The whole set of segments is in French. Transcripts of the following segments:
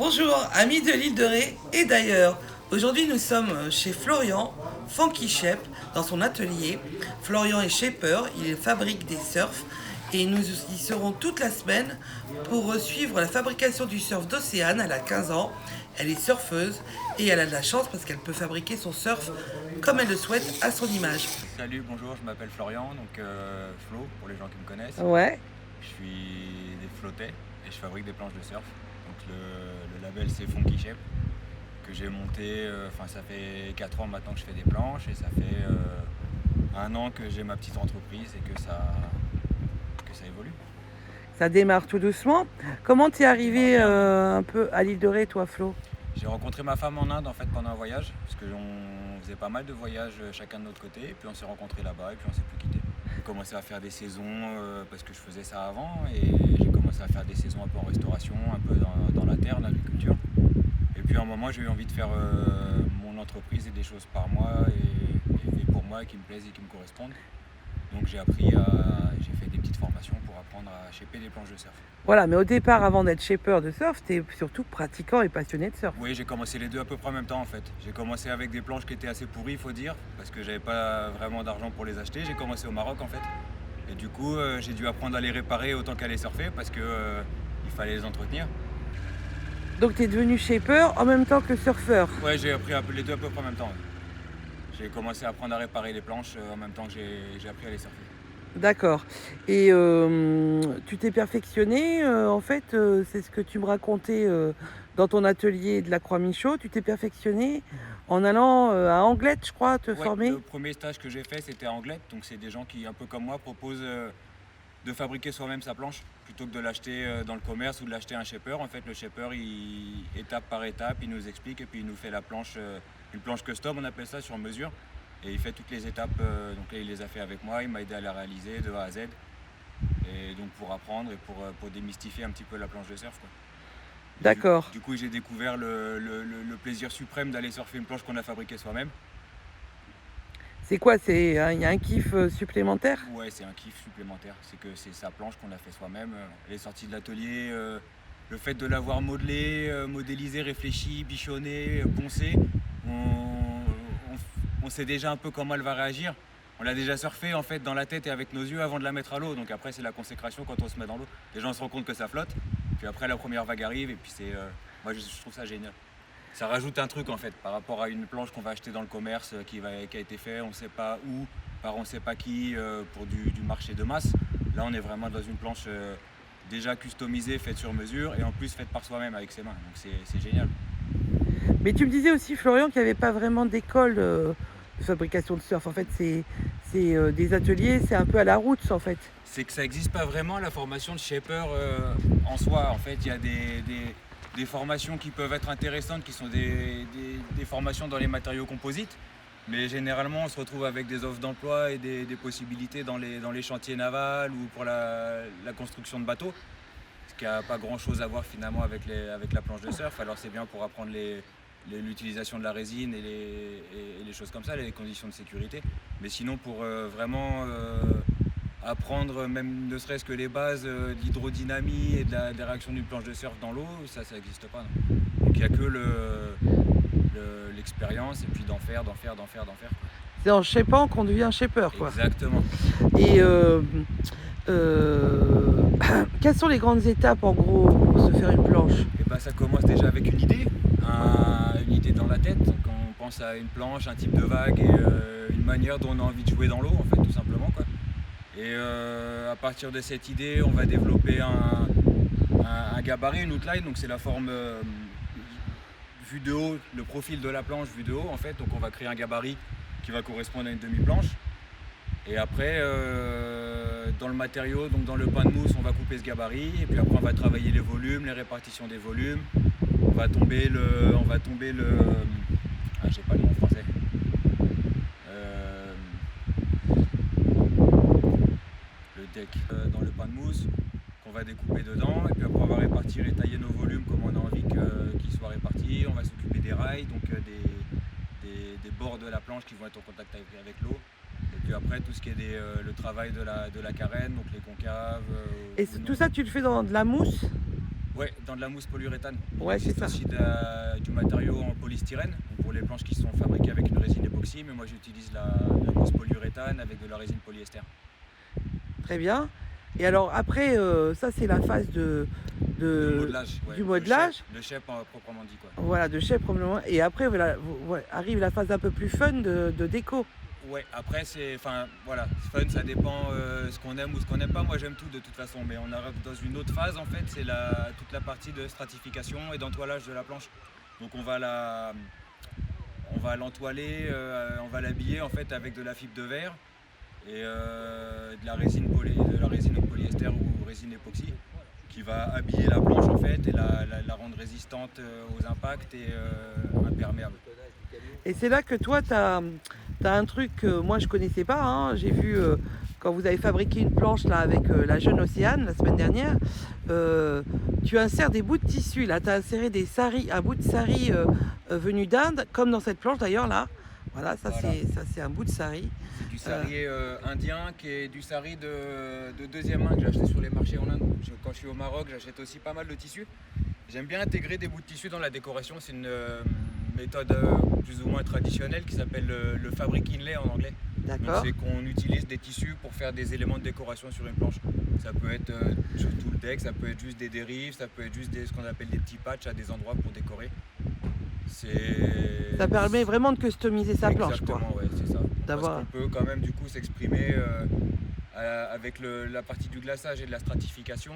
Bonjour, amis de l'île de Ré et d'ailleurs. Aujourd'hui, nous sommes chez Florian, Funky Shep, dans son atelier. Florian est shaper, il fabrique des surfs et nous y serons toute la semaine pour suivre la fabrication du surf d'Océane. Elle a 15 ans, elle est surfeuse et elle a de la chance parce qu'elle peut fabriquer son surf comme elle le souhaite à son image. Salut, bonjour, je m'appelle Florian, donc Flo pour les gens qui me connaissent. Ouais, Je suis des flottais et je fabrique des planches de surf. Donc le label c'est Funky Shape que j'ai monté, ça fait 4 ans maintenant que je fais des planches et ça fait 1 an que j'ai ma petite entreprise et que ça évolue. ça démarre tout doucement. Comment t'es arrivé un peu à l'île de Ré, toi, Flo? J'ai rencontré ma femme en Inde en fait pendant un voyage, parce qu'on faisait pas mal de voyages chacun de notre côté, et puis on s'est rencontrés là-bas et puis on s'est plus quittés. J'ai commencé à faire des saisons parce que je faisais ça avant, et j'ai commencé à faire des saisons un peu en restauration, un peu dans la terre, l'agriculture. Et puis à un moment j'ai eu envie de faire mon entreprise et des choses par moi et pour moi qui me plaisent et qui me correspondent. Donc j'ai fait des petites formations pour apprendre à shaper des planches de surf. Voilà, mais au départ, avant d'être shaper de surf, t'es surtout pratiquant et passionné de surf. Oui, j'ai commencé les deux à peu près en même temps en fait. J'ai commencé avec des planches qui étaient assez pourries, il faut dire, parce que j'avais pas vraiment d'argent pour les acheter. J'ai commencé au Maroc en fait. Et du coup, j'ai dû apprendre à les réparer autant qu'à les surfer parce que il fallait les entretenir. Donc t'es devenu shaper en même temps que surfeur. Ouais, j'ai appris les deux à peu près en même temps. Ouais. J'ai commencé à apprendre à réparer les planches en même temps que j'ai appris à les surfer. D'accord. Et tu t'es perfectionné, en fait, c'est ce que tu me racontais dans ton atelier de la Croix-Michaud. Tu t'es perfectionné en allant à Anglette, je crois, te Ouais, former. le premier stage que j'ai fait, c'était à Anglette. Donc c'est des gens qui, un peu comme moi, proposent de fabriquer soi-même sa planche plutôt que de l'acheter dans le commerce ou de l'acheter à un shaper. En fait, le shaper, étape par étape, il nous explique et puis il nous fait la planche, une planche custom, on appelle ça, sur mesure. Et il fait toutes les étapes. Donc là, il les a fait avec moi, il m'a aidé à la réaliser de A à Z. Et donc pour apprendre et pour démystifier un petit peu la planche de surf, quoi. D'accord. Du coup, j'ai découvert le plaisir suprême d'aller surfer une planche qu'on a fabriquée soi-même. C'est quoi? Il y a un kiff supplémentaire? Ouais, c'est un kiff supplémentaire. C'est que c'est sa planche qu'on a fait soi-même. Elle est sortie de l'atelier. Le fait de l'avoir modelée, modélisée, réfléchie, bichonnée, poncée, on sait déjà un peu comment elle va réagir. On l'a déjà surfé en fait dans la tête et avec nos yeux avant de la mettre à l'eau. Donc après, c'est la consécration quand on se met dans l'eau. Déjà, on se rend compte que ça flotte. Puis après, la première vague arrive et puis moi, je trouve ça génial. Ça rajoute un truc en fait par rapport à une planche qu'on va acheter dans le commerce qui a été fait, on ne sait pas où, par on ne sait pas qui, pour du marché de masse. Là, on est vraiment dans une planche déjà customisée, faite sur mesure et en plus faite par soi-même avec ses mains. Donc c'est génial. Mais tu me disais aussi, Florian, qu'il n'y avait pas vraiment d'école de fabrication de surf. En fait, c'est des ateliers, c'est un peu à la route, en fait. C'est que ça n'existe pas vraiment la formation de shaper en soi. En fait, il y a des formations qui peuvent être intéressantes, qui sont des formations dans les matériaux composites. Mais généralement, on se retrouve avec des offres d'emploi et des possibilités dans les chantiers navals ou pour la construction de bateaux. Ce qui n'a pas grand-chose à voir finalement avec la planche de surf. Alors c'est bien pour apprendre l'utilisation de la résine et les choses comme ça, les conditions de sécurité. Mais sinon, pour vraiment apprendre même ne serait-ce que les bases de l'hydrodynamie et des réactions d'une planche de surf dans l'eau, ça n'existe pas. Non. Donc il n'y a que l'expérience et puis d'en faire. C'est en shapant qu'on devient shaper, quoi. Exactement. Et quelles sont les grandes étapes, en gros, pour se faire une planche? Et ben, ça commence déjà avec une idée dans la tête. Donc on pense à une planche, un type de vague et une manière dont on a envie de jouer dans l'eau, en fait, tout simplement, quoi. Et à partir de cette idée, on va développer un gabarit, une outline. Donc c'est la forme vue de haut, le profil de la planche vue de haut, en fait. Donc on va créer un gabarit qui va correspondre à une demi-planche. Et après, dans le matériau, donc dans le pain de mousse, on va couper ce gabarit. Et puis après, on va travailler les volumes, les répartitions des volumes. On va tomber j'ai pas le nom en français. Le deck dans le pain de mousse qu'on va découper dedans. Et puis après, on va répartir et tailler nos volumes comme on a envie qu'ils soient répartis. On va s'occuper des rails, donc des bords de la planche qui vont être en contact avec l'eau. Et puis après, tout ce qui est le travail de la carène, donc les concaves. Et tout ça, tu le fais dans de la mousse? Ouais, dans de la mousse polyuréthane. Ouais, Il c'est existe ça. aussi du matériau en polystyrène pour les planches qui sont fabriquées avec une résine époxy, mais moi j'utilise la mousse polyuréthane avec de la résine polyester. Très bien. Et alors après, ça c'est la phase Le modelage, ouais. du modelage. Le shape proprement dit, quoi. Voilà, de chef probablement. Et après, voilà, arrive la phase un peu plus fun de déco. Ouais, après voilà, fun, ça dépend ce qu'on aime ou ce qu'on n'aime pas. Moi j'aime tout de toute façon, mais on arrive dans une autre phase en fait, c'est toute la partie de stratification et d'entoilage de la planche. Donc on va l'entoiler, on va l'habiller en fait avec de la fibre de verre et de la résine polyester ou résine époxy qui va habiller la planche en fait et la rendre résistante aux impacts et imperméable. Et c'est là que toi, tu as un truc que moi je connaissais pas, hein. J'ai vu quand vous avez fabriqué une planche là avec la jeune Océane la semaine dernière, tu insères des bouts de tissu. Là, tu as inséré un bout de sari venu d'Inde, comme dans cette planche d'ailleurs là. Voilà, ça c'est un bout de sari. C'est du sari indien qui est du sari de deuxième main que j'ai acheté sur les marchés en Inde. Quand je suis au Maroc, j'achète aussi pas mal de tissus. J'aime bien intégrer des bouts de tissu dans la décoration. C'est une méthode plus ou moins traditionnelle qui s'appelle le fabric inlay en anglais. D'accord. C'est qu'on utilise des tissus pour faire des éléments de décoration sur une planche. Ça peut être sur tout le deck, ça peut être juste des dérives, ça peut être juste ce qu'on appelle des petits patchs à des endroits pour décorer. Ça permet vraiment de customiser sa planche, quoi. Exactement, ouais, c'est ça. D'avoir... Parce qu'on peut quand même du coup s'exprimer avec la partie du glaçage et de la stratification.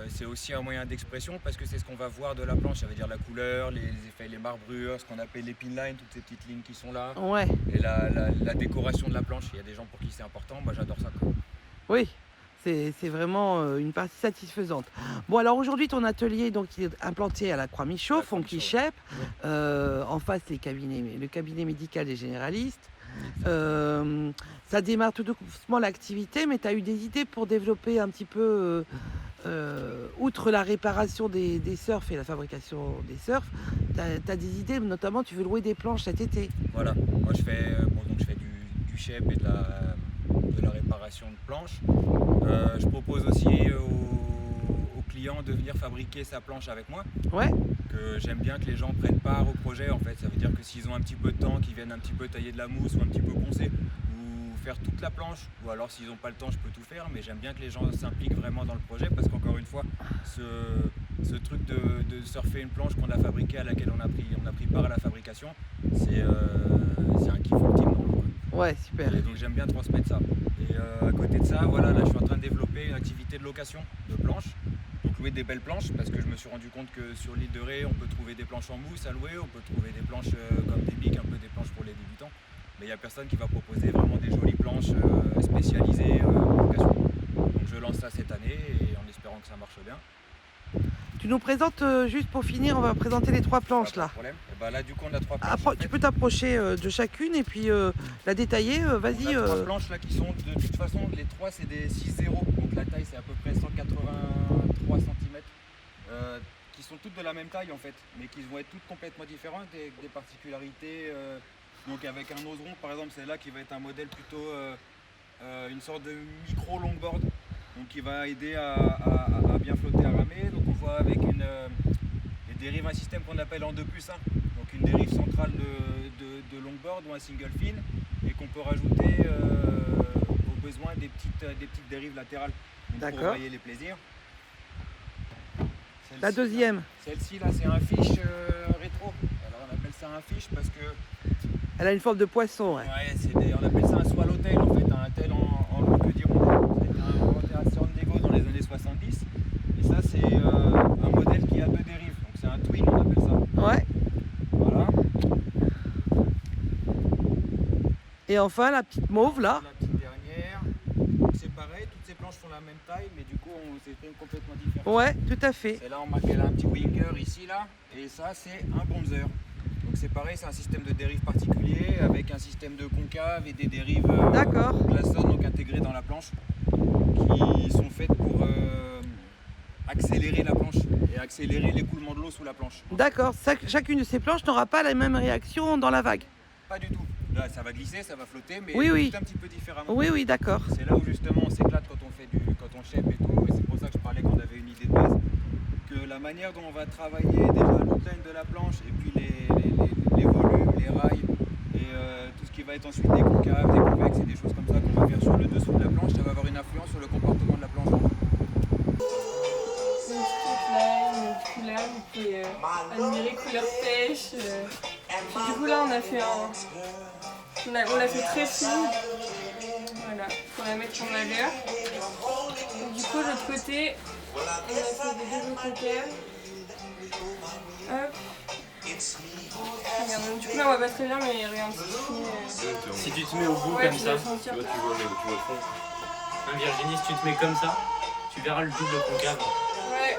C'est aussi un moyen d'expression parce que c'est ce qu'on va voir de la planche, ça veut dire la couleur, les effets, les marbrures, ce qu'on appelle les pin lines, toutes ces petites lignes qui sont là. Ouais. Et la décoration de la planche. Il y a des gens pour qui c'est important, moi j'adore ça, quoi. Oui, c'est vraiment une partie satisfaisante. Bon, alors aujourd'hui, ton atelier donc, il est implanté à la Croix-Michaud, Funky Shape. En face, le cabinet médical des généralistes. Ça démarre tout doucement l'activité, mais tu as eu des idées pour développer un petit peu, outre la réparation des surfs et la fabrication des surfs, tu as des idées, notamment tu veux louer des planches cet été. Voilà, moi je fais du shape et de la réparation de planches. Je propose aussi aux clients de venir fabriquer sa planche avec moi. Ouais. Que j'aime bien que les gens prennent part au projet en fait. Ça veut dire que s'ils ont un petit peu de temps, qu'ils viennent un petit peu tailler de la mousse ou un petit peu poncer ou faire toute la planche, ou alors s'ils n'ont pas le temps, je peux tout faire, mais j'aime bien que les gens s'impliquent vraiment dans le projet parce qu'encore une fois, ce truc de surfer une planche qu'on a fabriquée, à laquelle on a pris part à la fabrication, c'est un kiff ultime. Ouais, super. Et donc j'aime bien transmettre ça. Et à côté de ça, voilà, là je suis en train de développer une activité de location de planches. Donc louer des belles planches parce que je me suis rendu compte que sur l'île de Ré, on peut trouver des planches en mousse à louer, on peut trouver des planches comme des bics, un peu des planches pour les débutants. Mais il n'y a personne qui va proposer vraiment des jolies planches spécialisées en location. Donc je lance ça cette année et en espérant que ça marche bien. Tu nous présentes, juste pour finir, on va présenter les 3 planches là. Pas de problème. Et bah là du coup on a 3 planches. Tu peux t'approcher de chacune et puis la détailler, vas-y. On a 3 planches là qui sont de toute façon, les 3 c'est des 6-0, donc la taille c'est à peu près 183 cm, qui sont toutes de la même taille en fait, mais qui vont être toutes complètement différentes et avec des particularités. Donc avec un noseron par exemple, celle-là qui va être un modèle plutôt une sorte de micro longboard, donc qui va aider à bien flotter, à ramer. Donc on voit avec les dérives, un système qu'on appelle en 2+1, donc une dérive centrale de longboard ou un single fin, et qu'on peut rajouter au besoin des petites dérives latérales pour varier les plaisirs. La deuxième. Celle-ci là c'est un fish rétro. Alors on appelle ça un fish parce que elle a une forme de poisson. Ouais. On appelle ça un swallowtail en fait, un tail en queue d'hirondelle. C'est inventé à San Diego dans les années 70. Et ça c'est un modèle qui a 2 dérives. Donc c'est un twin, on appelle ça. Ouais. Voilà. Et enfin la petite mauve là. La petite dernière. Donc c'est pareil, toutes ces planches font la même taille, mais du coup on s'exprime complètement différent. Ouais, tout à fait. Celle-là on marque qu'elle a un petit winger ici là. Et ça c'est un bronzer. Donc c'est pareil, c'est un système de dérive particulier avec un système de concave et des dérives glaçonnes donc intégrées dans la planche qui sont faites pour accélérer la planche et accélérer l'écoulement de l'eau sous la planche. D'accord, chacune de ces planches n'aura pas la même réaction dans la vague. Pas du tout. Là ça va glisser, ça va flotter, mais tout un petit peu différemment. Oui, d'accord. C'est là où justement on s'éclate quand on shape et tout, et c'est pour ça que je parlais qu'on avait une idée de base. la manière dont on va travailler déjà l'outline de la planche et puis les volumes, les rails et tout ce qui va être ensuite des concaves, des convexes et des choses comme ça qu'on va faire sur le dessous de la planche, ça va avoir une influence sur le comportement de la planche. Là, vous pouvez admirer couleur pêche. Puis du coup là on a fait on l'a fait très fine. Voilà, pour la mettre en valeur. Et du coup de l'autre côté, on a fait des doubles concaves. Hop. Regarde, du coup là on voit pas très bien mais regarde Si tu te mets au bout ouais, comme ça, tu vois le fond. Hein, Virginie, si tu te mets comme ça, tu verras le double concave. Ouais.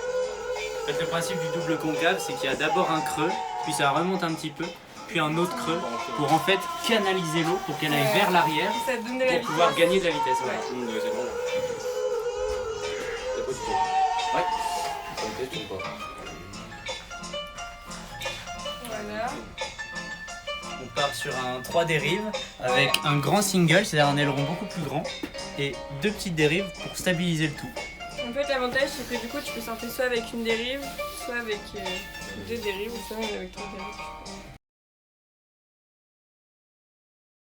En fait, le principe du double concave, c'est qu'il y a d'abord un creux, puis ça remonte un petit peu, puis un autre creux, pour en fait canaliser l'eau, pour qu'elle aille vers l'arrière, Ça donne de la pour vitesse. pouvoir gagner de la vitesse. Ouais. C'est bon. Ouais. Voilà. On part sur un 3 dérives avec un grand single, c'est-à-dire un aileron beaucoup plus grand, et 2 petites dérives pour stabiliser le tout. En fait l'avantage c'est que du coup tu peux sortir soit avec une dérive, soit avec 2 dérives, ou soit même avec 3 dérives.